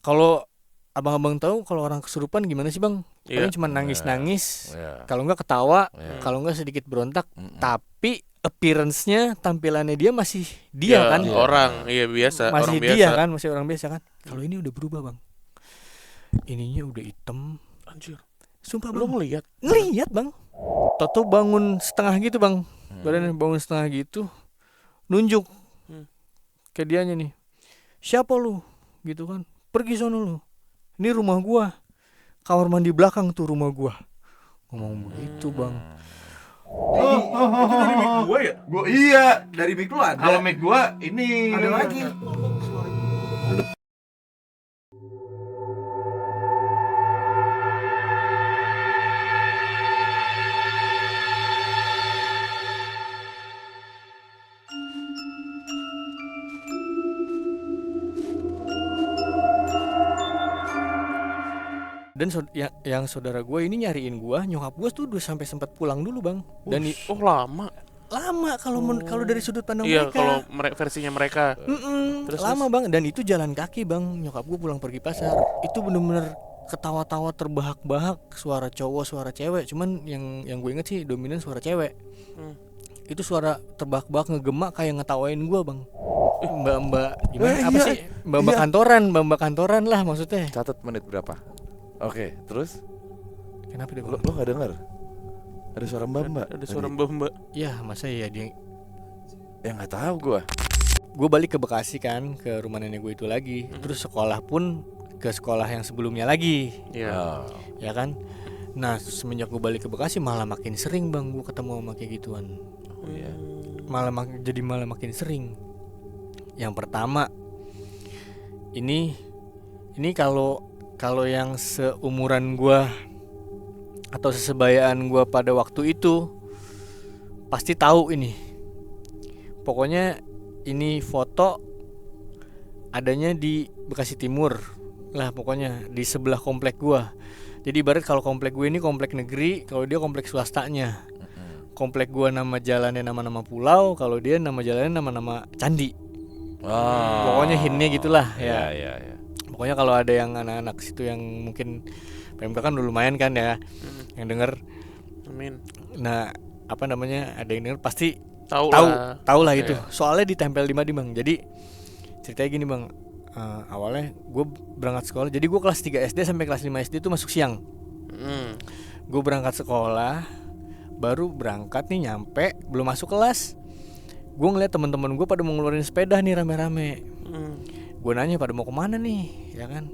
Kalau abang-abang tahu kalau orang kesurupan gimana sih bang? Iya. Paling cuma Ya, nangis-nangis, ya, kalau nggak ketawa, ya. kalau nggak sedikit berontak. Mm-mm. Tapi appearance-nya, tampilannya dia masih dia Ya kan, Iya. orang, iya biasa, orang masih dia biasa. kan, masih orang biasa kan. Kalau ini udah berubah bang, ininya udah hitam. Anjir. Sumpah Lu bang, ngelihat? ngelihat bang. Toto bangun setengah gitu bang, Hmm. badannya bangun setengah gitu, nunjuk Hmm. ke dianya nih. Siapa lu? Gitu kan. Pergi sono lu. Ini rumah gua. Kamar mandi belakang tuh rumah gua. Ngomong begitu bang. Itu dari mic gua ya? Gua iya, dari mic lu ada. Kalau mic gua ini Ada lagi. Dan yang saudara gue ini nyariin gua, nyokap gua tuh udah sampai sempat pulang dulu bang. Dan Oh lama. lama kalau dari sudut pandang Iya, kalau mereka. versinya mereka. Terus, Lama bang. Dan itu jalan kaki bang. Nyokap gua pulang pergi pasar. Itu bener-bener ketawa-tawa terbahak-bahak, suara cowok, suara cewek. Cuman yang gue inget sih dominan suara cewek. Hmm. Itu suara terbahak-bahak ngegema kayak ngetawain gua bang. Mbak-mbak gimana? Apa iya. sih? Mbak-mbak Iya. kantoran lah maksudnya. catat menit berapa? Oke, terus Kenapa dia lo bang? gak dengar? Ada suara mbak Ada suara mbak-mbak. Ya masa ya dia. Ya nggak tahu gua. Gue balik ke Bekasi kan, ke rumah nenek gue itu lagi. Terus sekolah pun ke sekolah yang sebelumnya lagi, Iya. Oh. ya kan. Nah semenjak gue balik ke Bekasi malah makin sering bang gue ketemu sama kayak gituan. Iya. Malah makin sering. Yang pertama ini kalau yang seumuran gue atau sesebayaan gue pada waktu itu pasti tahu ini. Pokoknya ini foto adanya di Bekasi Timur lah, pokoknya di sebelah komplek gue. Jadi ibarat kalau komplek gue ini komplek negeri, kalau dia komplek swastanya. Komplek gue nama jalannya nama-nama pulau, kalau dia nama jalannya nama-nama candi. Oh. Pokoknya hintnya gitulah Ya, ya. ya. Pokoknya kalau ada yang anak-anak situ yang mungkin PMK kan udah lumayan kan ya, yang denger. Amin. Nah apa namanya, ada yang denger pasti Tahu lah itu. Iya. Soalnya ditempel di Madi bang. Jadi ceritanya gini bang, awalnya gue berangkat sekolah. Jadi gue kelas 3 SD sampai kelas 5 SD itu masuk siang. Gue berangkat sekolah, baru berangkat nih, nyampe belum masuk kelas, gue ngeliat teman-teman gue pada mau ngeluarin sepeda nih rame-rame. Gue nanya pada mau kemana nih, ya kan?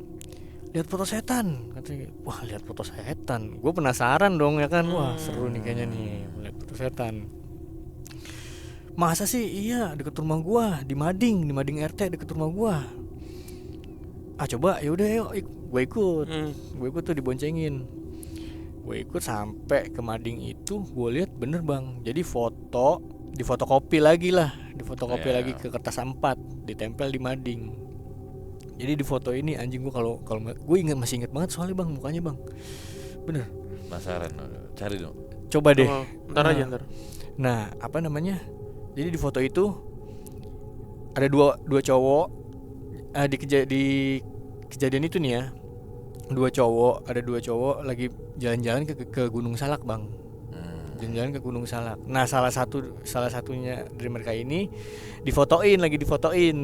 Lihat foto setan, katanya. Wah lihat foto setan, gue penasaran dong ya kan. Wah seru nih kayaknya nih lihat foto setan. Masa sih? Iya deket rumah gue, di Mading RT deket rumah gue. Coba yaudah yuk, gue ikut tuh diboncengin. Gue ikut sampai ke Mading itu, gue lihat bener bang. Jadi difotokopi lagi lah, Yeah. lagi ke kertas A4, ditempel di Mading. Jadi di foto ini anjing gue, kalau gue masih inget banget soalnya bang, mukanya bang, bener. Penasaran, cari dong. Coba deh. Ntar aja ntar. Nah apa namanya? Jadi di foto itu ada dua cowok. Di kejadian itu nih ya, ada dua cowok lagi jalan-jalan ke Gunung Salak bang. Jalan-jalan ke Gunung Salak. Nah salah satunya dari mereka ini lagi difotoin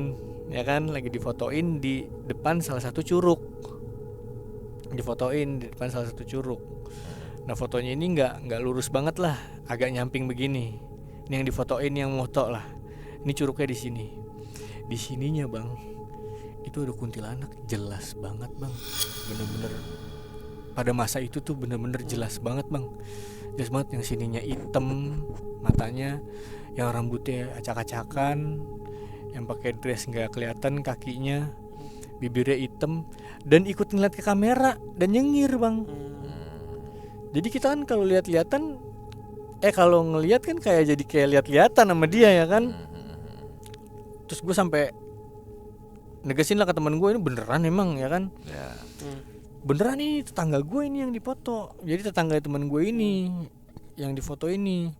ya kan, lagi difotoin di depan salah satu curug. Nah fotonya ini nggak lurus banget lah, agak nyamping begini. Ini yang difotoin yang moto lah. Ini curugnya di sini. Di sininya bang, itu ada kuntilanak jelas banget bang. Bener-bener pada masa itu tuh bener-bener jelas banget bang. Jelas banget, yang sininya hitam matanya, yang rambutnya acak-acakan, yang pakai dress nggak kelihatan kakinya, bibirnya hitam, dan ikut ngeliat ke kamera dan nyengir bang. Jadi kita kan kalau lihat-lihatan, kalau ngelihat kan kayak jadi kayak lihat-lihatan sama dia ya kan. Terus gue sampai negesin lah ke teman gue, ini beneran emang ya kan. Ya. Beneran nih tetangga gue ini yang dipoto. Jadi tetangga teman gue ini yang difoto ini.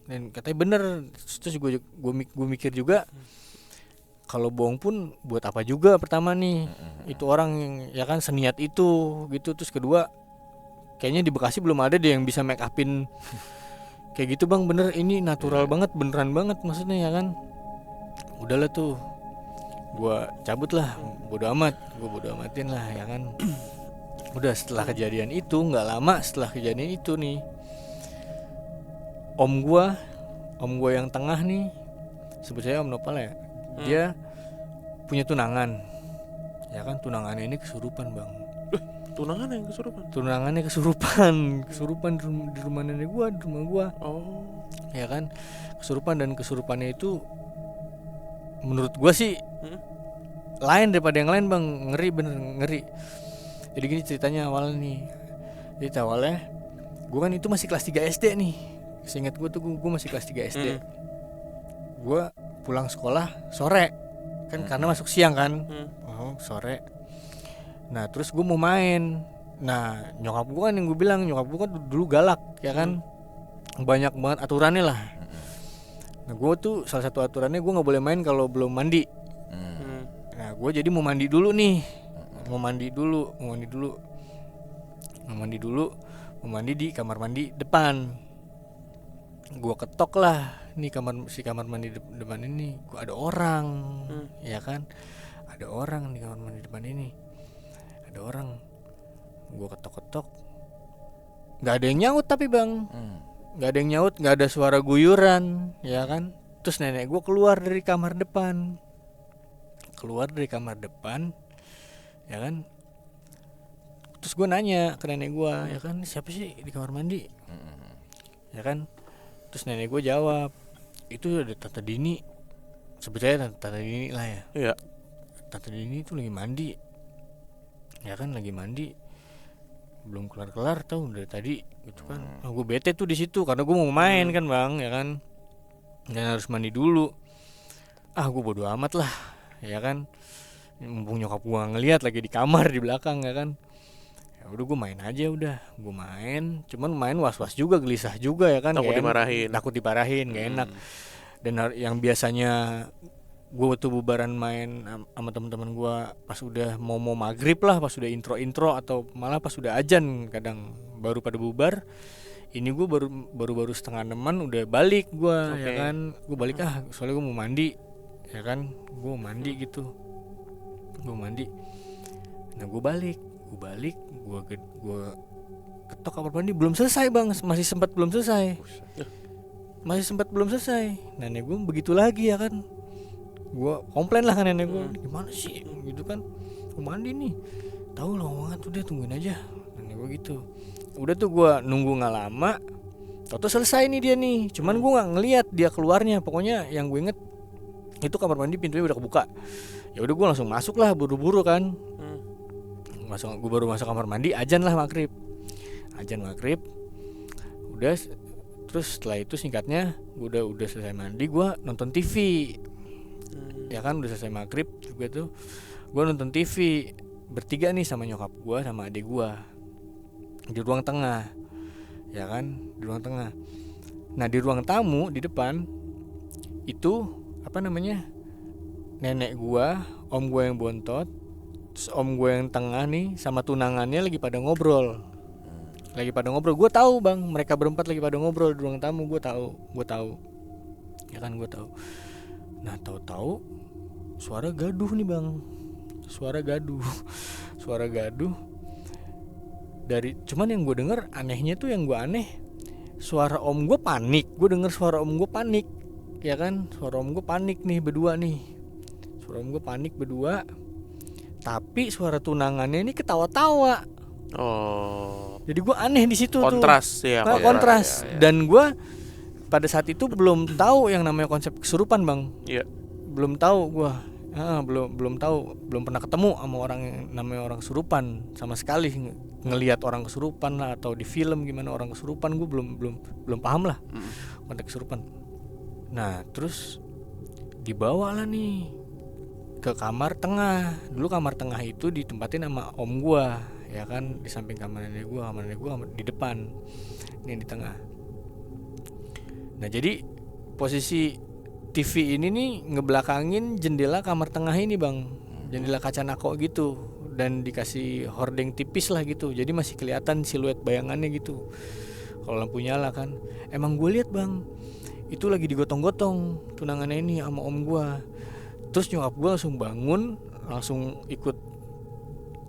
Dan katanya bener. Terus gue mikir juga, kalau bohong pun buat apa juga pertama nih. Itu orang yang ya kan seniat itu gitu. Terus kedua kayaknya di Bekasi belum ada deh yang bisa make upin kayak gitu bang. Bener ini natural banget, beneran banget maksudnya ya kan. Udahlah tuh gua cabut lah, bodo amatin lah ya kan. Udah setelah kejadian itu, nggak lama setelah kejadian itu nih, om gua yang tengah nih, sebut saya Om Nopal ya, dia punya tunangan, ya kan. Tunangannya ini kesurupan bang. Tunangan yang kesurupan. Tunangannya kesurupan di rumah nenek gua, di rumah gua. Oh. Ya kan, kesurupan, dan kesurupannya itu menurut gua sih lain daripada yang lain bang. Ngeri, bener ngeri. Jadi gini ceritanya awalnya nih. Jadi awalnya gua kan itu masih kelas 3 SD nih. Seingat gua tuh gua masih kelas 3 SD. Gua pulang sekolah sore kan, karena masuk siang kan. Sore. Nah terus gue mau main. Nah nyokap gue kan yang gue bilang, nyokap gue kan dulu galak ya kan, banyak banget aturannya lah. Nah gue tuh salah satu aturannya gue nggak boleh main kalau belum mandi. Nah gue jadi mau mandi dulu nih, mau mandi di kamar mandi depan. Gue ketok lah nih kamar mandi depan ini, gue ada orang, ya kan, ada orang di kamar mandi depan ini. Ada orang, gue ketok-ketok, nggak ada yang nyaut tapi bang, nggak ada yang nyaut, nggak ada suara guyuran, ya kan. Terus nenek gue keluar dari kamar depan, ya kan. Terus gue nanya ke nenek gue, ya kan, siapa sih di kamar mandi, ya kan. Terus nenek gue jawab, itu ada Tante Dini, sebetulnya Tante Dini lah ya. Iya. Tante Dini itu lagi mandi, ya kan, lagi mandi, belum kelar tau dari tadi gitu kan. Gue bete tuh di situ karena gue mau main kan bang, ya kan, dan harus mandi dulu. Gue bodo amat lah, ya kan, mumpung nyokap gue ngeliat lagi di kamar di belakang, ya kan. Ya udah gue main aja, cuman main was-was juga, gelisah juga ya kan. Takut dimarahin, gak enak. Dan yang biasanya gue tuh bubaran main sama teman-teman gue pas udah mau maghrib lah, pas udah intro atau malah pas udah azan, kadang baru pada bubar. Ini gue baru setengah 6 udah balik gue, ya kan. Gue balik soalnya gue mau mandi, ya kan. Gue mandi. Nah gue balik, gue ketok kamar mandi, belum selesai bang, masih sempat belum selesai. Nenek gue begitu lagi, ya kan. Gue komplain lah kan nenek gue, gimana sih gitu kan, mau mandi nih, tahu lama banget, udah tungguin aja, nenek gue gitu. Udah tuh gue nunggu nggak lama, tau selesai nih dia nih, cuman gue nggak ngelihat dia keluarnya. Pokoknya yang gue inget itu kamar mandi pintunya udah kebuka. Ya udah gue langsung masuk lah, buru-buru kan. Gue baru masuk kamar mandi, azan maghrib. Udah, terus setelah itu singkatnya gue udah selesai mandi, gue nonton TV. Ya kan, udah selesai maghrib juga tuh, gue nonton TV bertiga nih sama nyokap gue sama adik gue di ruang tengah, ya kan, di ruang tengah. Nah di ruang tamu di depan itu nenek gue, om gue yang bontot, terus om gue yang tengah nih sama tunangannya lagi pada ngobrol. Gue tahu bang, mereka berempat lagi pada ngobrol di ruang tamu. Gue tahu, ya kan, gue tahu. Nah tahu suara gaduh nih bang, suara gaduh dari, cuman yang gue denger anehnya tuh, suara om gue panik. Gue denger suara om gue panik, ya kan, suara om gue panik nih berdua. Tapi suara tunangannya ini ketawa-tawa. Jadi gue aneh di situ, kontras. Ya. Dan gue pada saat itu belum tahu yang namanya konsep kesurupan bang. Iya. Belum tahu gue, belum tahu, belum pernah ketemu sama orang yang namanya orang kesurupan sama sekali. Ngelihat orang kesurupan lah atau di film gimana orang kesurupan, gue belum paham lah konteks kesurupan. Nah terus dibawa lah nih ke kamar tengah. Dulu kamar tengah itu ditempatin sama om gue, ya kan, di samping kamar nenek gue di depan, ini di tengah. Nah jadi posisi TV ini nih ngebelakangin jendela kamar tengah ini bang, jendela kaca nako gitu, dan dikasih hordeng tipis lah gitu, jadi masih kelihatan siluet bayangannya gitu kalau lampu nyala kan. Emang gue lihat bang, itu lagi digotong-gotong tunangannya ini sama om gue. Terus nyokap gue langsung bangun, langsung ikut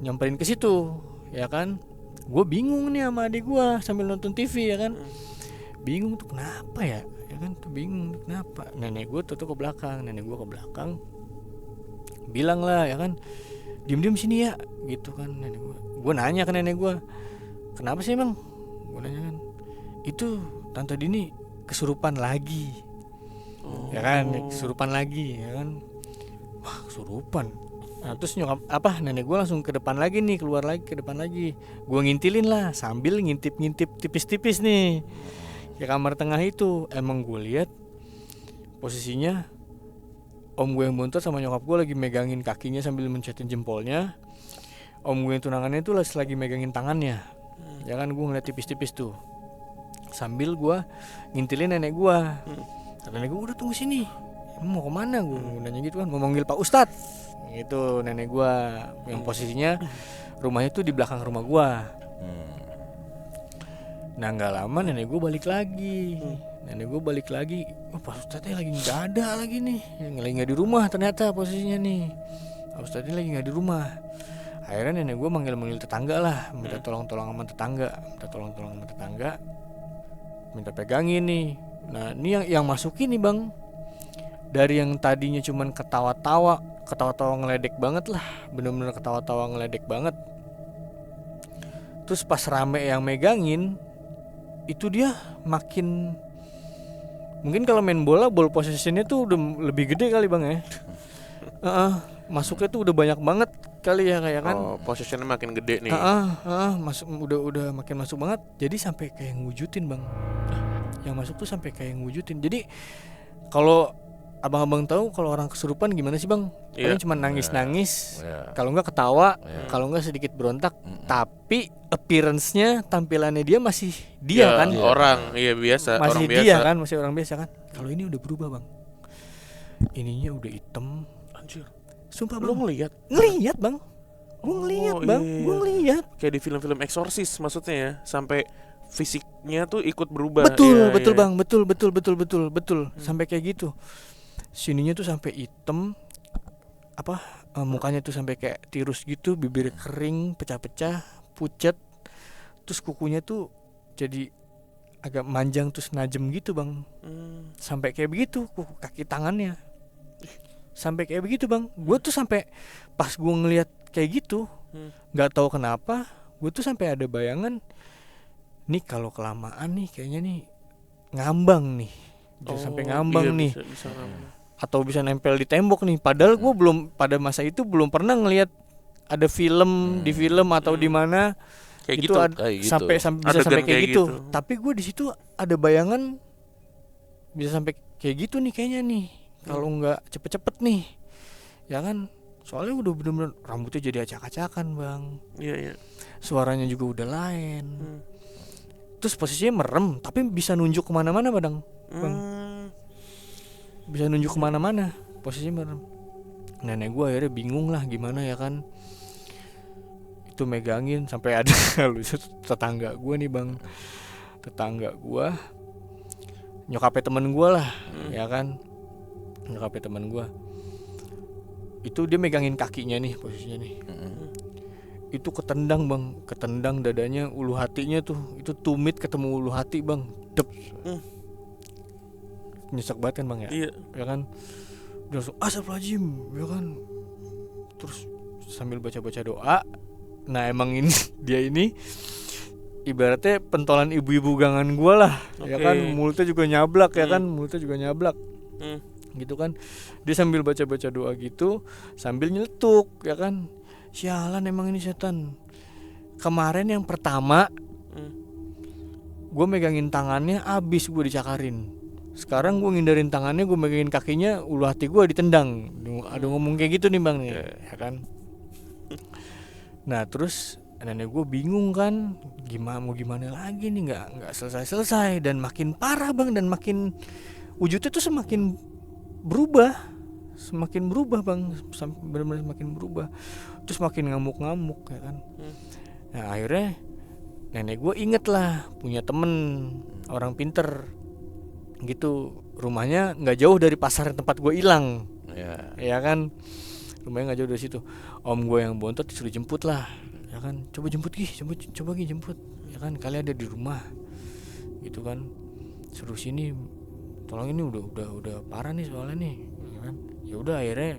nyamperin ke situ, ya kan. Gue bingung nih sama adik gue sambil nonton TV ya kan, bingung tuh kenapa ya kan, tuh bingung kenapa. Nenek gue tuh ke belakang, bilang lah ya kan, diem sini ya gitu kan. Nenek gue nanya ke nenek gue, kenapa sih emang, gue nanya kan, itu Tante Dini kesurupan lagi. Ya kan, kesurupan lagi ya kan. Wah, kesurupan. Nah, terus nenek gue langsung ke depan lagi nih, keluar lagi ke depan lagi. Gue ngintilin lah sambil ngintip tipis-tipis nih ke kamar tengah itu. Emang gue lihat posisinya om gue yang bontot sama nyokap gue lagi megangin kakinya sambil mencetin jempolnya. Om gue yang tunangannya itu lagi megangin tangannya. Ya kan, gue ngeliat tipis-tipis tuh sambil gue ngintilin nenek gue. Nenek gue udah tunggu sini, mau kemana, gue nanya gitu kan, mau manggil Pak Ustadz gitu. Nenek gue yang posisinya rumahnya tuh di belakang rumah gue. Nah nggak lama nenek gue balik lagi. Oh, Pak Ustadznya lagi nggak ada lagi nih, lagi nggak di rumah ternyata posisinya nih. Pak Ustadznya lagi nggak di rumah. Akhirnya nenek gue manggil tetangga lah, minta tolong sama tetangga, minta pegangin nih. Nah ini yang masukin nih bang, dari yang tadinya cuman ketawa-tawa ngeledek banget lah, bener-bener ketawa-tawa ngeledek banget. Terus pas rame yang megangin, itu dia makin, mungkin kalau main bola ball possessionnya tuh udah lebih gede kali bang ya. Masuknya tuh udah banyak banget kali ya kayak kan. Possessionnya makin gede nih. Masuk udah makin masuk banget. Jadi sampai kayak ngewujudin bang. Yang masuk tuh sampai kayak ngewujudin. Jadi kalau abang-abang tahu kalau orang kesurupan gimana sih bang? Paling cuma nangis-nangis, kalau enggak ketawa, kalau enggak sedikit berontak. Tapi appearance-nya, tampilannya dia masih dia Ya, kan. orang, iya biasa, Masih orang biasa. dia kan, masih orang biasa kan. Kalau ini udah berubah bang. Ininya udah hitam. Anjir. Sumpah Lu bang. ngeliat Bang. Gue ngeliat Oh, bang. iya. Gue ngeliat. Kayak di film-film eksorsis maksudnya ya, sampai fisiknya tuh ikut berubah. Betul Iya, iya. bang. Betul. Sampai kayak gitu. Sininya tuh sampai hitam. Mukanya tuh sampai kayak tirus gitu, bibir kering, pecah-pecah, pucat. Terus kukunya tuh jadi agak manjang terus najem gitu bang. Sampai kayak begitu kuku kaki tangannya. Sampai kayak begitu bang. Gue tuh sampai pas gue ngelihat kayak gitu, nggak tahu kenapa, gue tuh sampai ada bayangan, nih kalau kelamaan nih kayaknya nih ngambang nih, sampai ngambang iya, nih, bisa ngambang. atau bisa nempel di tembok nih. Padahal gue belum, pada masa itu belum pernah ngelihat ada film di film atau di mana Kayak itu gitu. Kayak gitu. sampai bisa Adegan sampai kayak kayak gitu. gitu. Tapi gue di situ ada bayangan bisa sampai kayak gitu nih kayaknya nih, kalau nggak cepet-cepet nih, ya kan. Soalnya udah bener-bener rambutnya jadi acak-acakan bang, Iya. suaranya juga udah lain. Terus posisinya merem, tapi bisa nunjuk kemana-mana bang. Bisa nunjuk kemana-mana, posisinya merem. Nenek gue akhirnya bingung lah gimana ya kan. Itu megangin sampai ada tetangga gue nih bang, tetangga gue, nyokapnya temen gue lah, ya kan, nyokapnya temen gue. Itu dia megangin kakinya nih posisinya nih. Itu ketendang bang, ketendang dadanya, ulu hatinya tuh, itu tumit ketemu ulu hati bang, dep. Nyesek banget kan bang ya. Iya. Ya kan, dia langsung astagfirullahaladzim, ya kan. Terus sambil baca-baca doa. Nah emang ini dia ini ibaratnya pentolan ibu-ibu gangan gua lah, ya kan. Mulutnya juga nyablak, ya kan, mulutnya juga nyablak. Gitu kan, dia sambil baca-baca doa gitu sambil nyeletuk, ya kan. Sialan emang ini setan. Kemarin yang pertama gue megangin tangannya, abis gue dicakarin. Sekarang gue ngindarin tangannya, gue megangin kakinya, ulu hati gue ditendang. Ada ngomong kayak gitu nih bang nih, ya kan. Nah terus nenek gue bingung kan, gimana lagi nih, nggak selesai dan makin parah bang, dan makin wujudnya tuh semakin berubah, semakin berubah bang, benar-benar semakin berubah, terus makin ngamuk-ngamuk ya kan. Nah akhirnya nenek gue inget lah punya temen orang pinter gitu, rumahnya nggak jauh dari pasar tempat gue hilang, ya kan, rumahnya nggak jauh dari situ. Om gue yang bontot disuruh jemput lah, ya kan, coba jemput ya kan, kali ada di rumah, gitu kan, suruh sini, tolong ini udah parah nih soalnya nih, ya kan. Ya udah akhirnya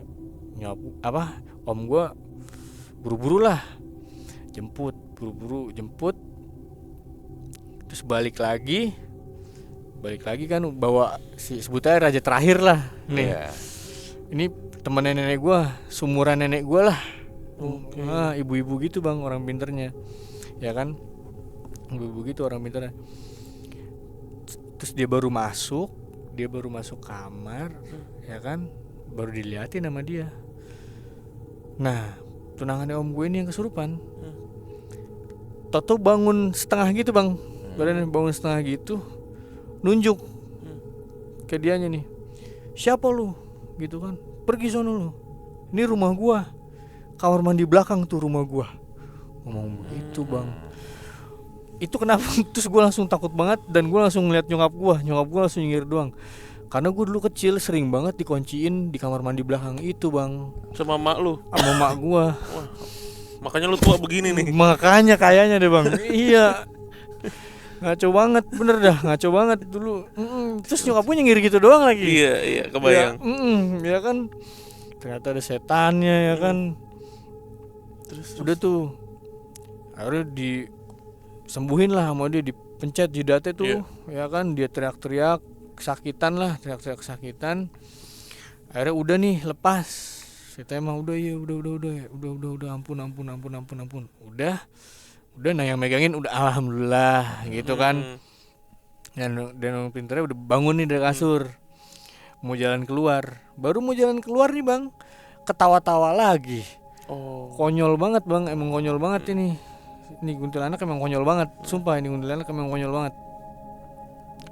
om gue buru-buru lah buru-buru jemput, terus balik lagi kan bawa sebutnya raja terakhir lah nih. Ini temen nenek gue, sumuran nenek gue lah. Ibu-ibu gitu bang, orang pinternya, ya kan, ibu-ibu gitu orang pinternya. Terus dia baru masuk kamar, ya kan, baru diliatin sama dia. Nah tunangannya om gue ini yang kesurupan. Toto bangun setengah gitu bang, badannya bangun setengah gitu, nunjuk ke dianya nih, siapa lu, gitu kan, pergi sono lu, ini rumah gua, kamar mandi belakang tuh rumah gua, ngomong begitu bang. Itu kenapa? Terus gue langsung takut banget dan gue langsung ngeliat nyokap gue langsung nyengir doang, karena gue dulu kecil sering banget dikunciin di kamar mandi belakang itu bang, sama mak lu, sama mak gue. Makanya lu tua begini nih. Makanya kayaknya deh bang. Iya, ngaco banget, bener dah, ngaco banget dulu. Terus nyokap gue nyengir gitu doang lagi. Iya kebayang. Ya kan, ternyata ada setannya ya kan. Terus udah tuh akhirnya disembuhin lah sama dia, dipencet jidatnya tuh, ya kan, dia teriak-teriak kesakitan lah, kesakitan. Akhirnya udah nih lepas. Kita emang udah ampun, udah nah yang megangin udah alhamdulillah gitu kan. Dan orang pinternya udah bangun nih dari kasur, mau jalan keluar nih bang, ketawa-tawa lagi. Konyol banget bang, emang konyol banget ini kuntilanak, emang konyol banget, sumpah ini kuntilanak emang konyol banget.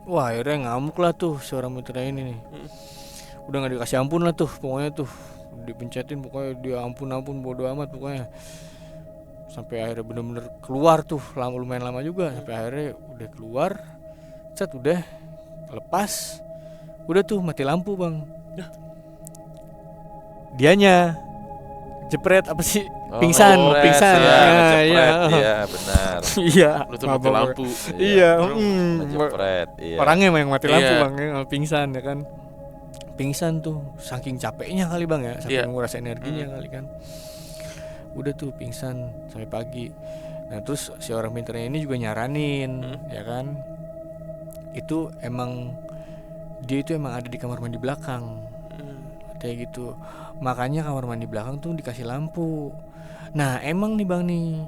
Wah akhirnya ngamuk lah tuh si orang pinternya ini nih. Udah gak dikasih ampun lah tuh pokoknya tuh, dipencetin pokoknya, dia ampun bodo amat pokoknya, sampai akhirnya bener-bener keluar tuh, lumayan lama juga, sampai akhirnya udah keluar, udah lepas, udah tuh mati lampu bang. Dianya jepret apa sih, pingsan Iya benar. Iya lu tuh mati lampu. Iya Jepret, iya. orangnya yang mati lampu bang, pingsan ya kan. Pingsan tuh saking capeknya kali bang ya, saking nguras energinya kali kan. Udah tuh pingsan sampai pagi. Nah terus si orang pinternya ini juga nyaranin, ya kan, itu emang dia itu emang ada di kamar mandi belakang, kayak gitu. Makanya kamar mandi belakang tuh dikasih lampu. Nah emang nih bang nih,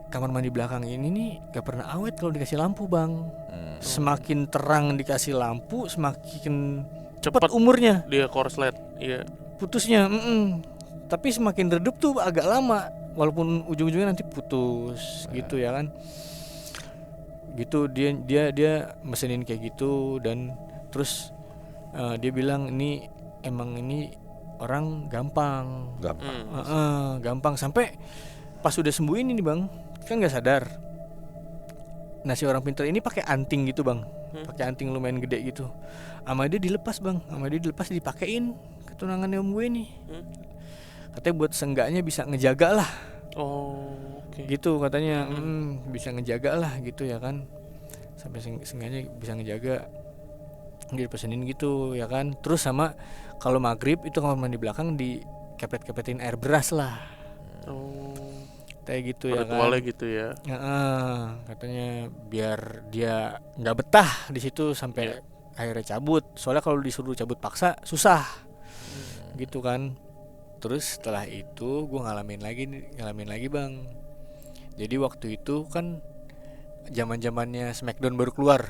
kamar mandi belakang ini nih gak pernah awet kalau dikasih lampu bang. Semakin terang dikasih lampu, semakin cepat umurnya dia korslet, putusnya. Tapi semakin redup tuh agak lama, walaupun ujung-ujungnya nanti putus gitu ya kan. Gitu dia mesenin kayak gitu. Dan terus dia bilang ini orang gampang. Gampang sampai pas udah sembuh ini nih bang, kan nggak sadar. Nah si orang pintar ini pakai anting gitu bang, pakai anting lumayan gede gitu. Sama dia dilepas bang, dipakein ke tunangannya om gue nih. Katanya buat seenggaknya bisa ngejaga lah. Gitu katanya, bisa ngejaga lah gitu ya kan. Sampai seenggaknya bisa ngejaga. Dia pesenin gitu ya kan. Terus sama kalau maghrib itu kamar mandi belakang dikepet-kepetin air beras lah. Kayak gitu ya kan. Ritualnya gitu ya. Katanya biar dia nggak betah di situ sampai akhirnya cabut. Soalnya kalau disuruh cabut paksa susah, gitu kan. Terus setelah itu gue ngalamin lagi bang. Jadi waktu itu kan zaman-zamannya Smackdown baru keluar.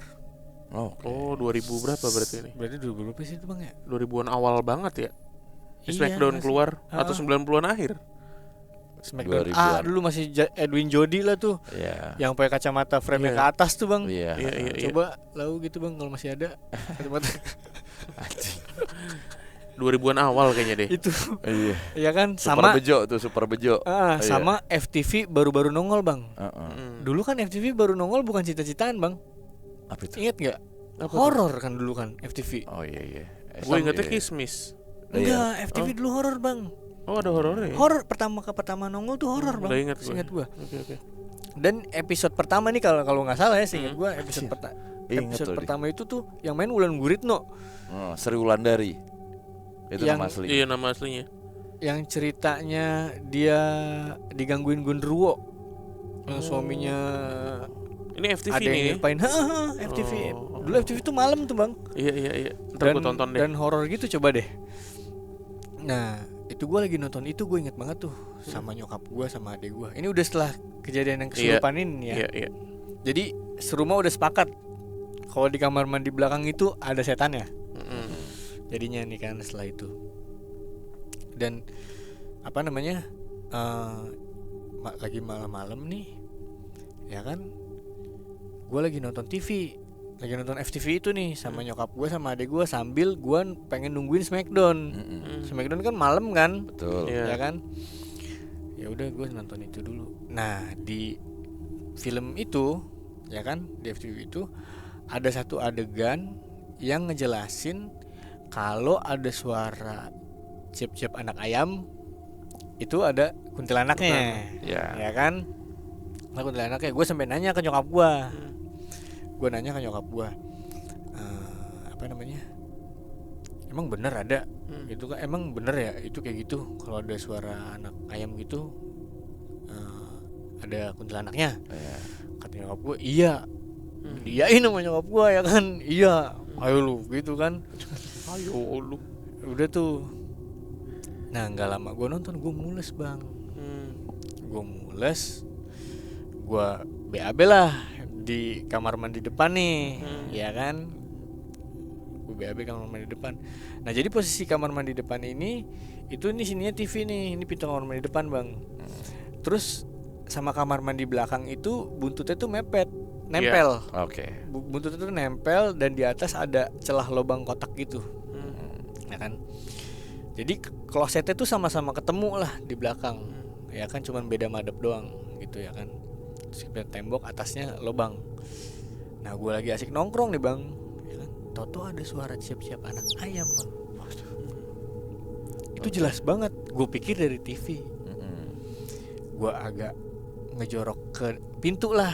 2000 berapa berarti ini? Berarti 2000 berapa sih itu bang ya? 2000-an awal banget ya. Iya, Smackdown keluar atau 90-an akhir? Smackdown dulu masih Edwin Jody lah tuh, yang pakai kacamata frame ke atas tuh bang. Iya. Coba lau gitu bang kalau masih ada kacamata. 2000-an awal kayaknya deh. Itu Iya. ya kan Super sama bejo tuh, super bejo. Iya. sama FTV baru-baru nongol bang. Hmm. Dulu kan FTV baru nongol bukan Cita-Citaan bang. Apa itu? Ingat nggak? Apa tuh? Horor kan dulu kan FTV. Oh iya. Gue ingetnya Iya. Kismis. Enggak, FTV dulu horor bang. Oh ada horornya. Horor pertama nongol tuh horor bang. Udah inget gue. Seingat gua. Oke. Dan episode pertama nih kalau nggak salah ya, seingat gua Ingat episode tuh, Dik. pertama itu tuh yang main Wulan Guritno, Oh, Sri Wulandari. Itu Yang- nama asli. Iya nama aslinya. yang ceritanya dia digangguin Gundurwo, yang suaminya Ini FTV ada yang nih. ngapain. FTV. Oh. Dulu FTV tuh malam tuh bang. Iya. Ntar gue tonton deh. Dan horor gitu coba deh. Nah itu gue lagi nonton itu, gue inget banget tuh sama nyokap gue sama adik gue. Ini udah setelah kejadian yang kesurupan ini ya. Iya. Jadi serumah udah sepakat kalau di kamar mandi belakang itu ada setannya. Mm-mm. Jadinya nih kan setelah itu. Dan apa namanya? Lagi malam-malam nih. Ya kan? Gue lagi nonton TV. Lagi nonton FTV itu nih sama nyokap gue sama adik gue sambil gue pengen nungguin Smackdown. Smackdown kan malam kan? Betul. Iya. Ya kan? Ya udah gue nonton itu dulu. Nah, di film itu ya kan, di FTV itu ada satu adegan yang ngejelasin kalau ada suara ciap-ciap anak ayam itu ada kuntilanaknya. Ya. Ya kan? Nah, kuntilanaknya gue sampai nanya ke nyokap gue. Gue nanya ke nyokap gue, apa namanya? Emang bener ada? Gitu kan? Emang bener ya itu kayak gitu? Kalau ada suara anak ayam gitu, ada kuntilanaknya? Iya. Kata nyokap gue, iya. Diain sama nyokap gue ya kan? Iya. Ayo lu, gitu kan? Ayo lu. Udah tuh. Nah nggak lama gue nonton, gue mules bang. Gue mules. Gue BAB lah di kamar mandi depan nih, ya kan? Gue BAB kamar mandi depan. Nah jadi posisi kamar mandi depan ini sininya TV nih, ini pintu kamar mandi depan bang. Terus sama kamar mandi belakang itu buntutnya tuh nempel. Oke. Buntutnya tuh nempel dan di atas ada celah lubang kotak gitu, ya kan? Jadi klosetnya tuh sama-sama ketemu lah di belakang, ya kan? Cuman beda madep doang gitu ya kan? Terus tembok atasnya lubang. Nah gue lagi asik nongkrong nih bang, ya kan? Toto ada suara ciap-ciap anak ayam bang. Itu jelas banget. Gue pikir dari TV. Gue agak ngejorok ke pintu lah,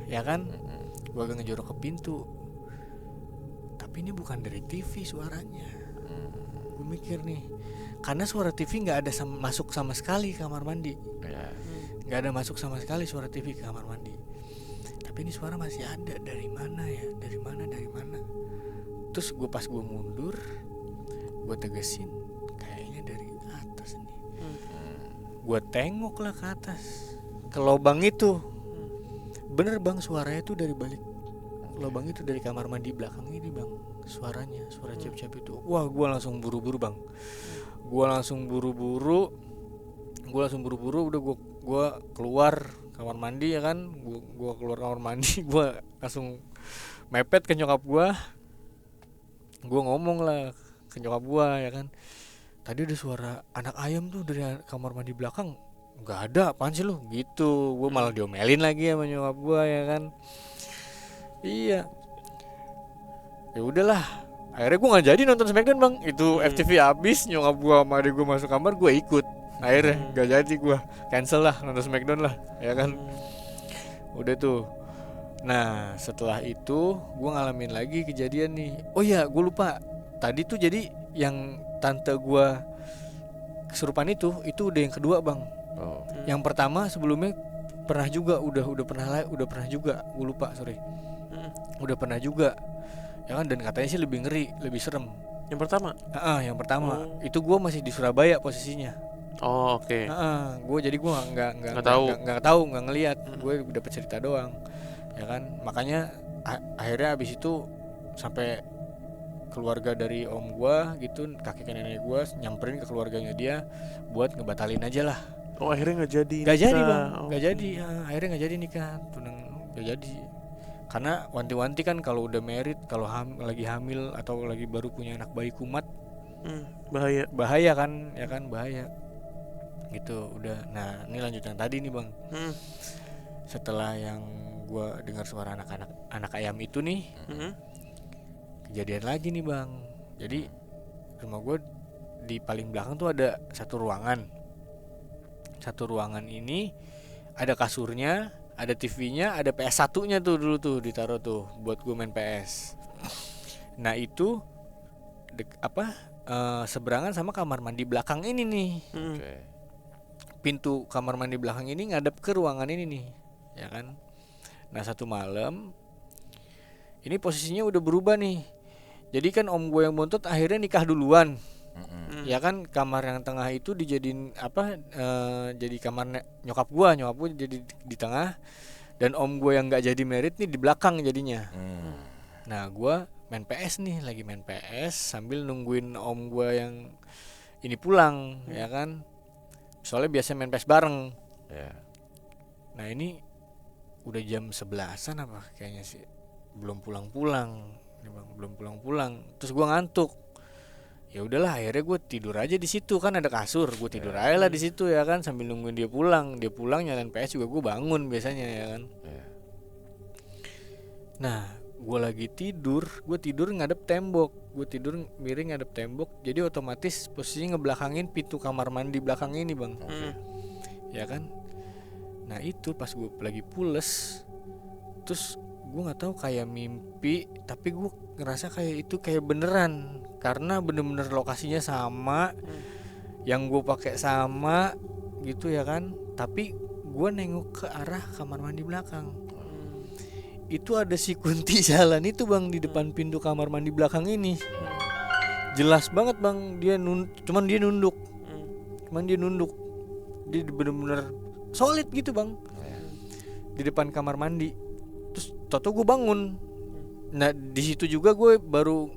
ya kan? Gue agak ngejorok ke pintu. Tapi ini bukan dari TV suaranya. Gue mikir nih, karena suara TV nggak ada masuk sama sekali ke kamar mandi. Ya. Nggak ada masuk sama sekali suara TV ke kamar mandi. Tapi ini suara masih ada. Dari mana ya? Dari mana? Terus pas gue mundur, gue tegesin, kayaknya dari atas nih. Gue tengok lah ke atas, ke lubang itu. Bener bang, suaranya tuh dari balik lubang itu, dari kamar mandi belakang ini bang. Suaranya, suara ciap-ciap itu. Wah, gue langsung buru-buru bang. Gue langsung buru-buru. Udah gue keluar kamar mandi ya kan. Gue keluar kamar mandi. Gue langsung mepet ke nyokap gue. Gue ngomong lah ke nyokap gue ya kan. Tadi ada suara anak ayam tuh dari kamar mandi belakang. Gak ada, apaan sih lu? Gitu. Gue malah diomelin lagi sama nyokap gue ya kan. Iya. Ya udahlah. Akhirnya gue nggak jadi nonton Smackdown bang. Itu FTV habis, nyokap gue sama adik gue masuk kamar, gue ikut. Akhirnya nggak jadi, gue cancel lah nonton Smackdown lah, ya kan. Udah tuh. Nah setelah itu gue ngalamin lagi kejadian nih. Oh ya, gue lupa. Tadi tuh jadi yang tante gue kesurupan itu udah yang kedua bang. Oh. Yang pertama sebelumnya pernah juga, udah pernah juga. Gue lupa, sorry. Udah pernah juga. Ya kan, dan katanya sih lebih ngeri, lebih serem. Yang pertama? Yang pertama itu gue masih di Surabaya posisinya. Oh oke. Gue jadi gue nggak tahu, nggak ngelihat. Gue dapet cerita doang, ya kan. Makanya akhirnya abis itu sampai keluarga dari om gue gitu, kakek nenek gue nyamperin ke keluarganya dia buat ngebatalin aja lah. Oh akhirnya nggak jadi. Nggak jadi nikah. bang, Oh. nggak jadi. Akhirnya nggak jadi nikah, tunang nggak jadi. Karena wanti-wanti kan kalau udah married, kalau lagi hamil atau lagi baru punya anak bayi kumat, Bahaya. kan, ya kan, bahaya. Gitu udah. Nah, ini lanjut yang tadi nih, Bang. Setelah yang gua dengar suara anak ayam itu nih, kejadian lagi nih, Bang. Jadi rumah gua di paling belakang tuh ada satu ruangan. Satu ruangan ini ada kasurnya, ada TV-nya, ada PS1-nya tuh dulu tuh ditaruh tuh buat gue main PS. Nah itu seberangan sama kamar mandi belakang ini nih. Oke. Pintu kamar mandi belakang ini ngadep ke ruangan ini nih, ya kan. Nah satu malam ini posisinya udah berubah nih. Jadi kan om gue yang bontot akhirnya nikah duluan. Ya kan, kamar yang tengah itu dijadiin jadi kamar nyokap gue jadi di tengah, dan om gue yang nggak jadi married nih di belakang jadinya. Nah gue main PS nih, lagi main PS sambil nungguin om gue yang ini pulang, ya kan, soalnya biasa main PS bareng. Nah ini udah jam 11-an apa kayaknya sih, belum pulang-pulang, terus gue ngantuk. Ya udahlah, akhirnya gue tidur aja di situ, kan ada kasur, gue tidur aja lah di situ, ya kan, sambil nungguin dia pulang nyalain PS juga, gue bangun biasanya, ya kan. Nah gue lagi tidur, ngadep tembok, gue tidur miring ngadep tembok, jadi otomatis posisinya ngebelakangin pintu kamar mandi belakang ini, Bang. Ya kan. Nah itu pas gue lagi pules, terus gue nggak tahu kayak mimpi, tapi gue ngerasa kayak itu kayak beneran, karena bener-bener lokasinya sama, yang gue pakai sama gitu, ya kan. Tapi gue nengok ke arah kamar mandi belakang, itu ada si Kunti jalan itu, Bang, di depan pintu kamar mandi belakang ini. Jelas banget, Bang, cuman dia nunduk, dia bener-bener solid gitu, Bang, di depan kamar mandi. Terus toto gue bangun. Nah di situ juga gue baru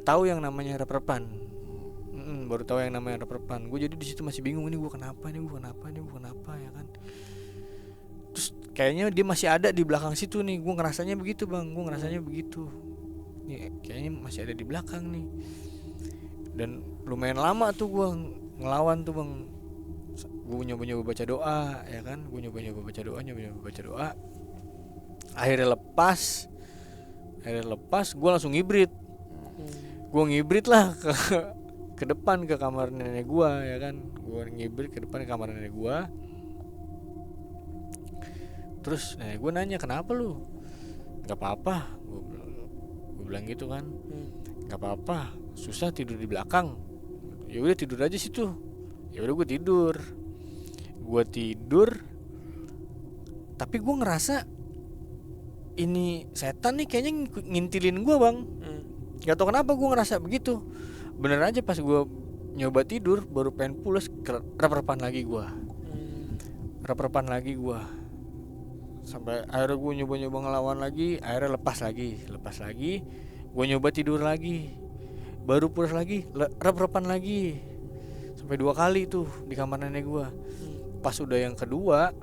tahu yang namanya rep-repan. Gue jadi di situ masih bingung, ini gue kenapa, ya kan. Terus kayaknya dia masih ada di belakang situ nih, gue ngerasanya begitu, Bang. Nih kayaknya masih ada di belakang nih. Dan lumayan lama tuh gue ngelawan tuh, Bang. Gue nyoba baca doa, ya kan. Gue nyoba baca doa. Akhirnya lepas, gue langsung ngibrit. Gue ngibrit lah ke depan ke kamar nenek gue, ya kan. Gue ngibrit ke depan ke kamar nenek gue. Terus nenek gue nanya, kenapa lu? Gak apa-apa, gue bilang gitu kan. Gak apa-apa, susah tidur di belakang. Ya udah tidur aja situ. Ya udah gue tidur. Tapi gue ngerasa ini setan nih kayaknya ngintilin gue, Bang. Gak tau kenapa gue ngerasa begitu. Bener aja pas gue nyoba tidur, baru pengen pulas, rep-repan lagi gue. Sampai akhirnya gue nyoba ngelawan lagi, akhirnya lepas lagi. Gue nyoba tidur lagi, baru pulas lagi, rep-repan lagi. Sampai 2 kali tuh di kamar nenek gue. Pas udah yang kedua,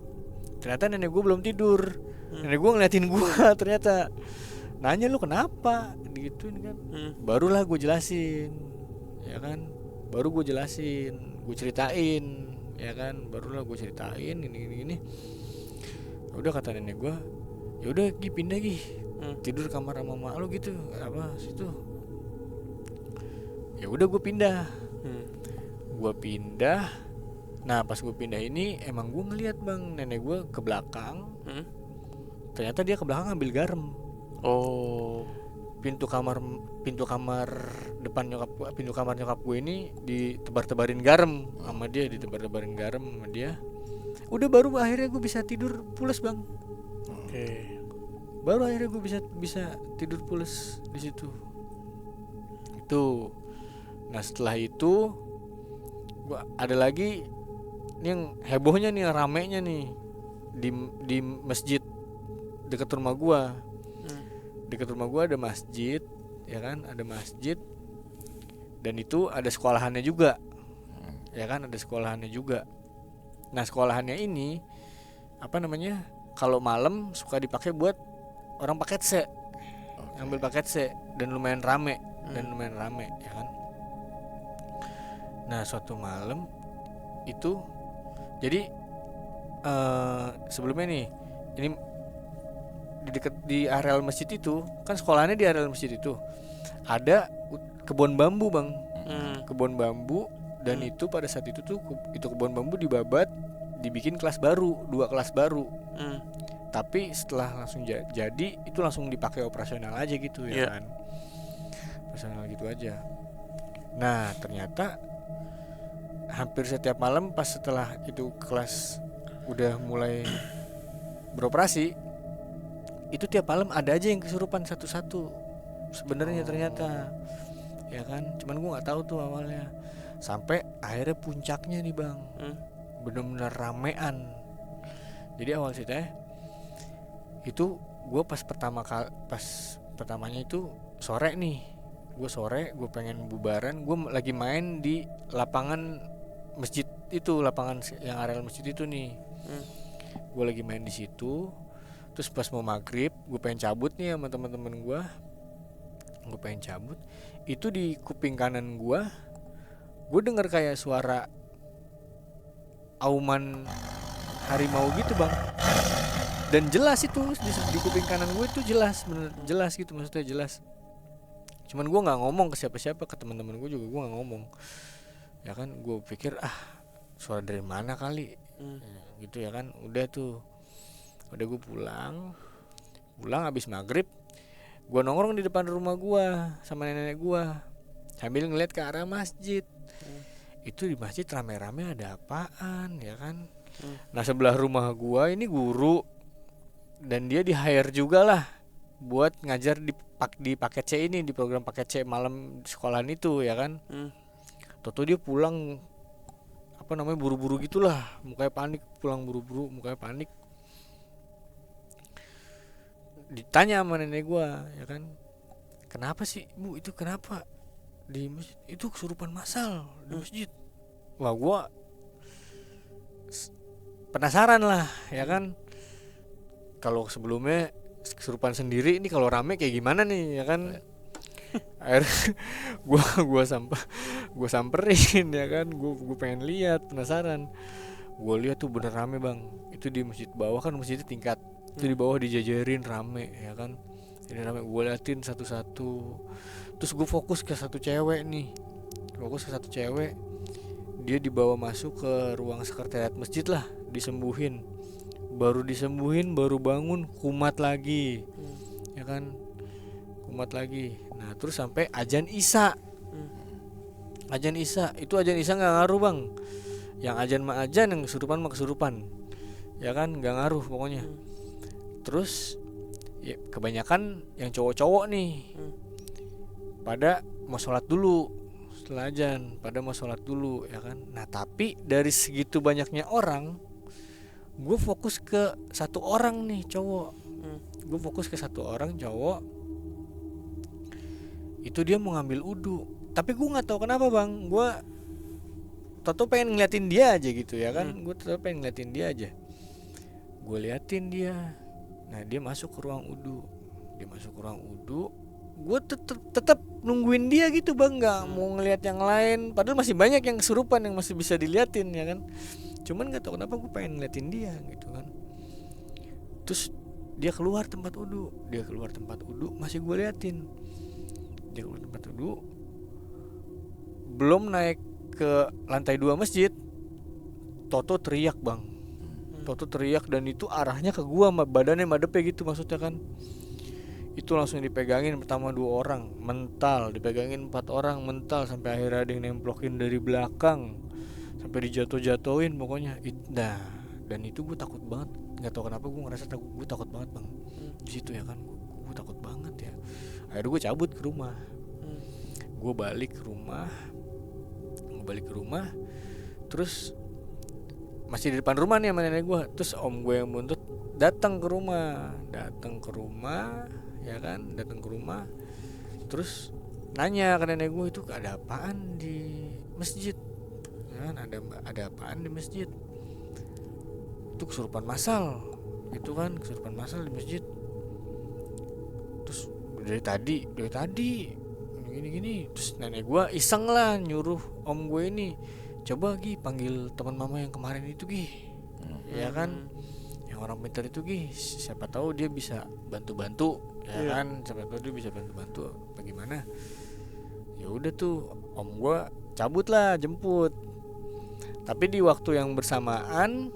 ternyata nenek gue belum tidur. Nenek gue ngeliatin gue ternyata, nanya lu kenapa digituin kan. Barulah gue jelasin, ya kan. Gue ceritain, ya kan. Ini. Udah kata nenek gue, ya udah Gi, pindah Gi, tidur kamar sama mama lu gitu, apa situ. Ya udah gue pindah. Nah pas gue pindah ini emang gue ngeliat, Bang, nenek gue ke belakang. Ternyata dia ke belakang ambil garam. Pintu kamar depan pintu kamar nyokap gue ini ditebar-tebarin garam sama dia. Udah baru akhirnya gue bisa tidur pules, Bang. Baru akhirnya gue bisa tidur pules di situ. Itu. Nah setelah itu gua ada lagi yang hebohnya nih, ramenya nih di masjid dekat rumah gua. Dekat rumah gua ada masjid, ya kan, ada masjid. Dan itu ada sekolahannya juga. Ya kan, ada sekolahannya juga. Nah, sekolahannya ini kalau malam suka dipakai buat orang paket C, ambil paket C dan lumayan rame ya kan. Nah suatu malam itu jadi sebelumnya nih, ini di dekat di areal masjid itu kan, sekolahnya di areal masjid itu ada kebun bambu bang, kebun bambu. Dan itu pada saat itu tuh itu kebun bambu dibabat, dibikin kelas baru, 2 kelas baru. Tapi setelah langsung jadi itu langsung dipakai operasional aja gitu ya kan, operasional gitu aja. Nah ternyata hampir setiap malam pas setelah itu kelas udah mulai beroperasi, itu tiap malam ada aja yang kesurupan satu-satu sebenarnya ternyata ya kan. Cuman gue nggak tahu tuh awalnya, sampai akhirnya puncaknya nih bang, bener-bener ramean. Jadi awal ceritanya itu gue pas pertamanya itu sore nih, gue pengen bubaran, gue lagi main di lapangan masjid itu, lapangan yang areal masjid itu nih. Gue lagi main di situ, terus pas mau maghrib gue pengen cabut nih sama teman-teman gue pengen cabut. Itu di kuping kanan gue denger kayak suara auman harimau gitu bang, dan jelas itu di kuping kanan gue itu jelas, bener jelas gitu, maksudnya jelas. Cuman gue nggak ngomong ke siapa-siapa, ke teman-teman gue juga gue nggak ngomong ya kan. Gue pikir suara dari mana kali gitu ya kan. Udah gue pulang habis maghrib, gue nongkrong di depan rumah gue sama nenek gue sambil ngeliat ke arah masjid. Itu di masjid rame-rame ada apaan ya kan. Nah sebelah rumah gue ini guru, dan dia di hire juga lah buat ngajar di paket C ini, di program paket C malam di sekolahan itu ya kan. Toto dia pulang buru-buru gitulah, mukanya panik, pulang buru-buru mukanya panik. Ditanya sama nenek gue ya kan, kenapa sih bu, itu kenapa di masjid itu kesurupan massal di masjid. Wah gue penasaran lah ya kan, kalau sebelumnya kesurupan sendiri, ini kalau rame kayak gimana nih ya kan. Akhirnya gue samperin ya kan, gue pengen lihat, penasaran. Gue lihat tuh bener rame bang, itu di masjid bawah kan, masjidnya tingkat, itu di bawah dijajarin rame ya kan. Jadi rame, gue liatin satu-satu. Terus gue fokus ke satu cewek, dia dibawa masuk ke ruang sekretariat masjid lah, disembuhin, baru bangun kumat lagi ya kan, kumat lagi. Nah terus sampai azan Isya. Itu azan Isya nggak ngaruh bang, yang azan mah azan, yang kesurupan mah kesurupan ya kan, nggak ngaruh pokoknya. Terus ya, kebanyakan yang cowok-cowok nih pada mau sholat dulu setelah azan, ya kan. Nah tapi dari segitu banyaknya orang, gue fokus ke satu orang nih cowok. Itu dia mau ngambil udu, tapi gue nggak tahu kenapa bang, gue toto pengen ngeliatin dia aja gitu ya kan. Gue liatin dia. Nah dia masuk ke ruang udu, gue tetap nungguin dia gitu bang, nggak mau ngeliat yang lain, padahal masih banyak yang kesurupan yang masih bisa diliatin ya kan. Cuman nggak tahu kenapa gue pengen ngeliatin dia gitu kan. Terus dia keluar tempat udu, masih gue liatin. Dia keluar tempat udu, belum naik ke lantai 2 masjid, Toto teriak bang. Dan itu arahnya ke gua, badannya madepnya gitu maksudnya kan. Itu langsung dipegangin pertama 2 orang mental, dipegangin 4 orang mental, sampai akhirnya ada yang nemplokin dari belakang, sampai dijatuh-jatuhin pokoknya. Nah dan itu gue takut banget, nggak tahu kenapa gue ngerasa gue takut banget bang di situ ya kan. Gue takut banget ya. Akhirnya gue cabut ke rumah. Gue balik ke rumah, terus masih di depan rumah nih sama nenek gue. Terus om gue yang buntut datang ke rumah ya kan, terus nanya ke nenek gue, itu ada apaan di masjid ya kan, ada apaan di masjid. Itu kesurupan massal di masjid. dari tadi gini. Terus nenek gue iseng lah nyuruh om gue ini, coba Gi panggil teman mama yang kemarin itu Gi, ya kan, yang orang pintar itu Gi, siapa tahu dia bisa bantu ya kan, siapa tahu dia bisa bantu bagaimana. Ya udah tuh om gue cabut lah jemput. Tapi di waktu yang bersamaan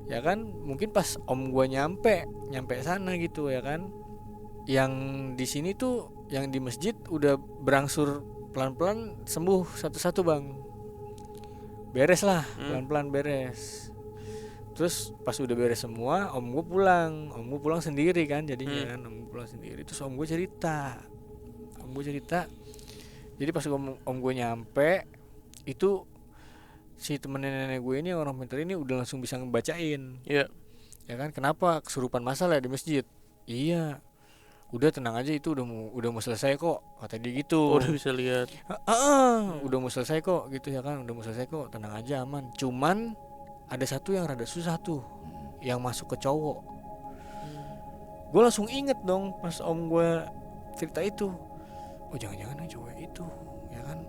ya kan, mungkin pas om gue nyampe sana gitu ya kan, yang di sini tuh yang di masjid udah berangsur pelan-pelan sembuh satu-satu bang, beres lah pelan-pelan beres. Terus pas udah beres semua om gue pulang sendiri kan jadinya kan, om gue pulang sendiri. Terus om gue cerita jadi pas om gue nyampe itu si temen nenek gue ini orang pintar ini udah langsung bisa ngebacain. Iya. Ya kan, kenapa kesurupan masalah di masjid? Iya. Udah tenang aja, itu udah mau selesai kok, kata dia gitu. Udah bisa lihat. Udah mau selesai kok gitu ya kan, udah mau selesai kok, tenang aja aman. Cuman ada satu yang rada susah tuh, yang masuk ke cowok. Gue langsung inget dong pas om gue cerita itu. Oh jangan-jangan yang cowok itu, ya kan.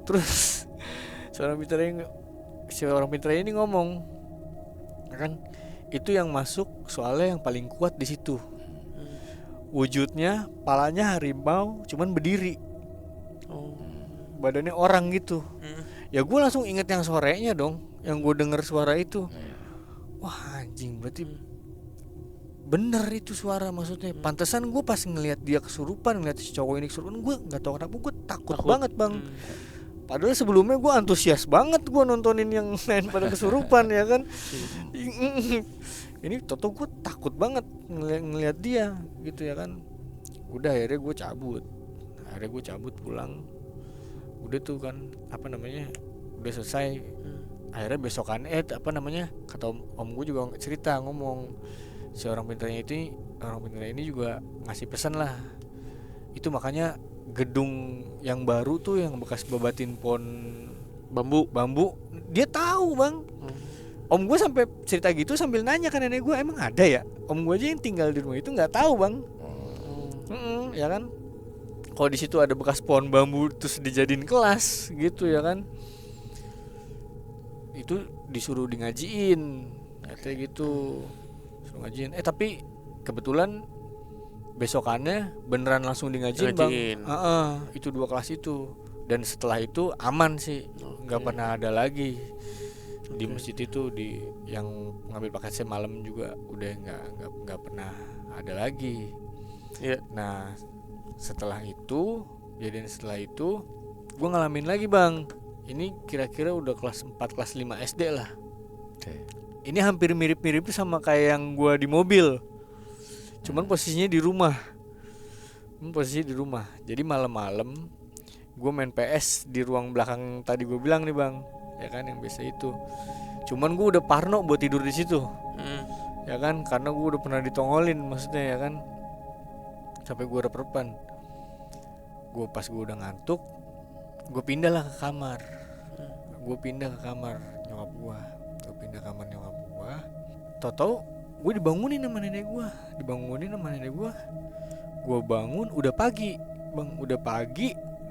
Terus si orang pintar ini ngomong, ya kan, itu yang masuk soalnya yang paling kuat di situ. Wujudnya, palanya harimau, cuman berdiri. Badannya orang gitu. Ya gue langsung inget yang sorenya dong, yang gue denger suara itu. Wah anjing, berarti bener itu suara maksudnya. Pantesan gue pas ngelihat dia kesurupan, ngelihat si cowok ini kesurupan, gue nggak tahu kenapa gue takut banget bang. Padahal sebelumnya gue antusias banget gue nontonin yang lain pada kesurupan ya kan. Ini toto gue takut banget ngelihat dia gitu ya kan. Udah akhirnya gue cabut pulang. Udah tuh kan udah selesai. Akhirnya besokan kata om gue juga cerita ngomong, si orang pintarnya ini juga ngasih pesan lah. Itu makanya gedung yang baru tuh yang bekas babatin pohon bambu dia tahu bang. Om gue sampai cerita gitu sambil nanya kan nenek gue, emang ada ya? Om gue aja yang tinggal di rumah itu nggak tahu bang. Ya kan, kalau di situ ada bekas pohon bambu terus dijadiin kelas gitu ya kan, itu disuruh ngajiin kayak gitu, suruh ngajiin. Tapi kebetulan besokannya beneran langsung ngajiin bang. Itu 2 kelas itu, dan setelah itu aman sih, nggak pernah ada lagi di masjid itu. Di yang ngambil paket semalam juga udah nggak pernah ada lagi. Nah setelah itu gue ngalamin lagi bang. Ini kira-kira udah kelas 4 kelas 5 SD lah. Ini hampir mirip-mirip sama kayak yang gue di mobil, cuman posisinya di rumah. Jadi malam-malam gue main PS di ruang belakang tadi gue bilang nih bang, ya kan, yang biasa itu. Cuman gue udah parno buat tidur di situ, ya kan, karena gue udah pernah ditongolin maksudnya ya kan, sampai gue udah perpan. Pas gue udah ngantuk, gue pindah lah ke kamar. Nyokap gue. Tau-tau gue dibangunin sama nenek gue. Gue bangun udah pagi bang,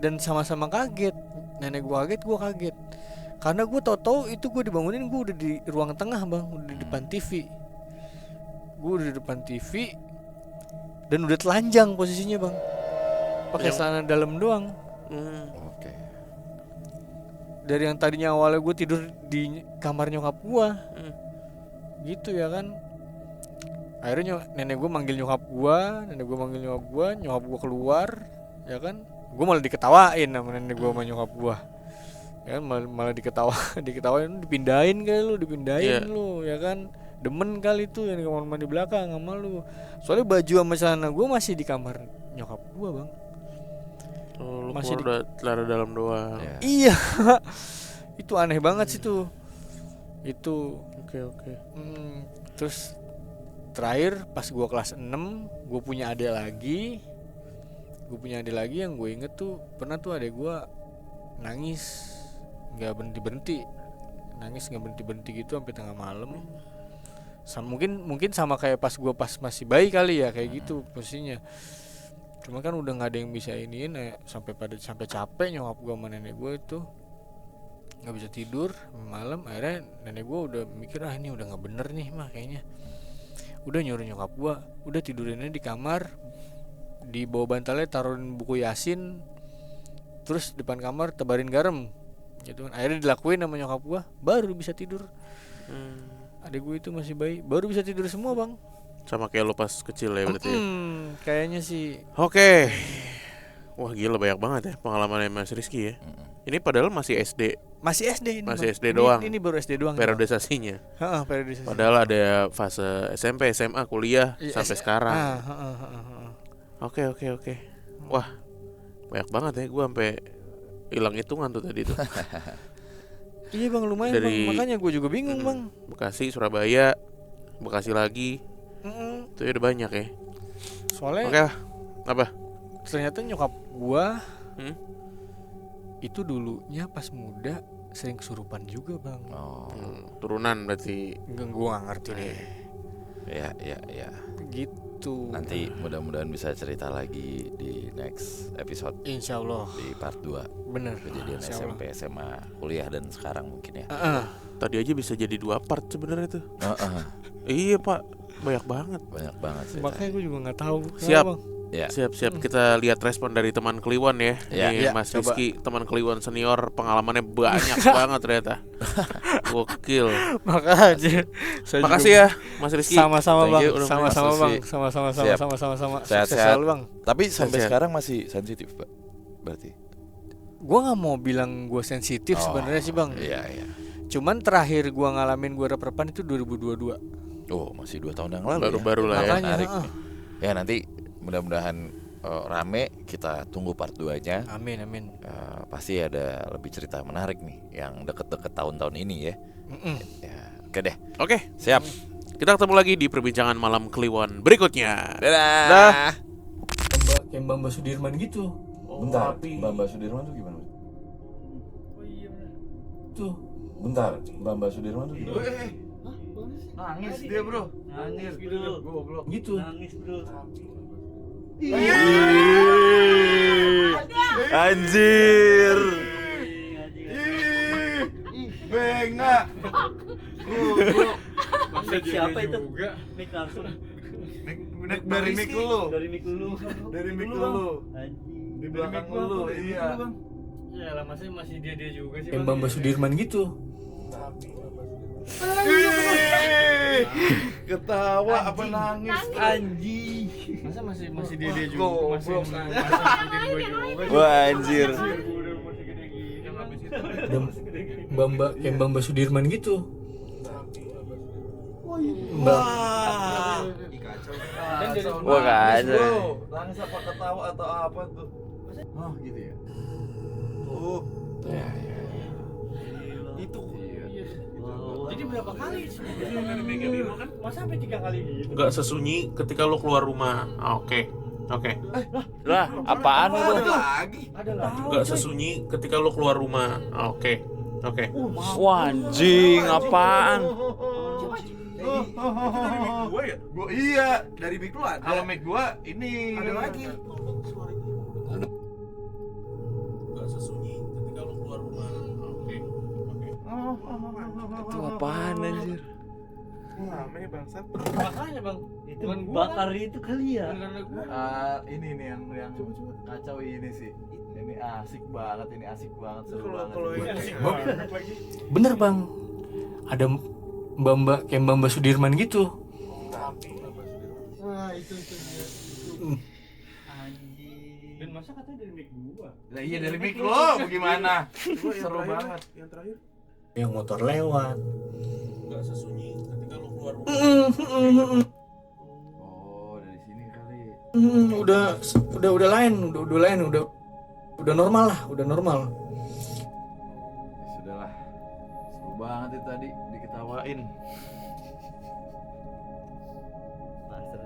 dan sama-sama kaget. Nenek gue kaget, gue kaget. Karena gue tau-tau itu gue dibangunin, gue udah di ruang tengah bang, udah di depan TV. Dan udah telanjang posisinya bang, pakai celana dalam doang. Dari yang tadinya awalnya gue tidur di kamar nyokap gue, gitu ya kan. Akhirnya nenek gue manggil nyokap gue, nyokap gue keluar, ya kan. Gue malah diketawain sama nenek gue sama nyokap gue, ya kan, malah diketawain, dipindahin lu, ya kan. Demen kali tuh yang di kamar mandi belakang sama lu. Soalnya baju sama celana gue masih di kamar nyokap gue bang. Lu masih udah celana dalam doang. Iya. Itu aneh banget sih tuh. Itu. Oke. Terus terakhir pas gue kelas 6, gue punya adik lagi yang gue inget tuh, pernah tuh adik gue nangis nggak berhenti gitu sampai tengah malam. Mungkin sama kayak pas masih bayi kali ya, kayak gitu posisinya. Cuma kan udah nggak ada yang bisa iniin sampai capek nyokap gue sama nenek gue itu nggak bisa tidur malam. Akhirnya nenek gue udah mikir ini udah nggak bener nih mah kayaknya. Udah nyuruh nyokap gue udah tidurinnya di kamar, di bawah bantalnya taruhin buku Yasin, terus depan kamar tebarin garam gitu kan. Akhirnya dilakuin sama nyokap gue, baru bisa tidur. Adik gue itu masih bayi, baru bisa tidur semua bang. Sama kayak lo pas kecil ya berarti ya? Kayaknya sih. Oke. Wah gila banyak banget ya pengalamannya Mas Rizky ya. Ini padahal masih SD. Masih SD ini. Masih bang. SD doang. Ini baru SD doang. Periodisasinya. Periodisasi. Padahal ada fase SMP, SMA, kuliah sampai sekarang. Oke. Wah banyak banget ya, gue sampai hilang hitungan tuh tadi tuh. Iya bang, lumayan Dari, bang. Makanya gue juga bingung bang. Bekasi, Surabaya, Bekasi lagi. Itu udah banyak ya. Soalnya Oke, apa? ternyata nyokap gue itu dulunya pas muda sering kesurupan juga bang. Turunan berarti. Gue gak ngerti deh. Ya. Gitu. Nanti mudah-mudahan bisa cerita lagi di next episode. Insya Allah. Di part 2. Bener. Kejadian SMP, SMA, kuliah dan sekarang mungkin ya. Tadi aja bisa jadi 2 part sebenarnya tuh. Iya pak, banyak banget. Banyak banget sih. Makanya gue juga nggak tahu. Siap. Bang? Ya. Siap. Kita lihat respon dari teman Kliwon ya. Nih, Mas coba. Rizky, teman Kliwon senior, pengalamannya banyak banget ternyata. Gokil. Makasih. Makasih ya, Mas Rizky. Sama-sama Thank bang. you. Sama-sama Mas bang. Rizky. Sama-sama. Siap. Sama-sama. Sehat-sehat. Sukses selalu bang. Tapi sampai Sehat. sekarang masih sensitif, Pak. Berarti. Gue nggak mau bilang gue sensitif sebenarnya sih bang. Iya. Cuman terakhir gue ngalamin gue rep-repan itu 2022. Oh, masih 2 tahun yang lalu. Baru-baru lah ya. Makanya. Menarik nih. Ya nanti mudah-mudahan rame, kita tunggu part 2-nya. Amin. Pasti ada lebih cerita menarik nih yang deket-deket tahun-tahun ini ya. Ya, oke deh. Oke, Siap. kita ketemu lagi di perbincangan malam Kliwon berikutnya. Dadah. Dah. Kayak Mbak Sudirman gitu. Bentar, Mbak Sudirman tuh gimana? Tuh. Bentar, Mbak Sudirman tuh gimana? Nangis dia bro. Nangis bro. Goblok. Gitu. Nangis bro. Anjir. Benga. Mic siapa itu? Mic langsung. Dari mic lu. Dari mic dulu. Dari mic lu. Anjing. Di belakang lu. Iya. Ya lah masih dia juga sih. Kayak Mbak Sudirman gitu. Ketawa apa nangis? Anjing. Masa masih dia juga. Masih gue juga. Wah, anjir. Mbak Sudirman gitu. Wah, gak ada. Nangis apa ketawa atau apa tuh? Oh gitu ya. Oh. Ya. Itu. Jadi berapa kali sih? Kan masa sampai 3 kali gitu. Nggak sesunyi ketika lo keluar rumah. Oke. Lah, apaan itu? Ada lagi. Nggak sesunyi ketika lo keluar rumah. Oke. Wah, anjing, apaan? Gua iya dari mic lu ada. Kalau mic gua ini ada lagi. Nggak sesunyi ketika lo keluar rumah. Oke. Itu apaan anjir? Rame bangsat. Makanya bang. Itu bakar itu kali ya. Ini nih yang kacau ini sih. Ini asik banget, seru banget. Kalau ini asik banget lagi. Bener bang. Ada Mbak kayak Mbak Sudirman gitu. Wah, itu. Anjing. Dan masa katanya dari mic gua. Lah iya dari mic lo, bagaimana? Seru banget. Yang terakhir. Yang motor lewat. Nggak sesunyi ketika lo keluar rumah. Oh, dari sini kali. Udah lain, udah normal lah, udah normal. Ya sudahlah. Seru banget itu tadi diketawain. Pasar.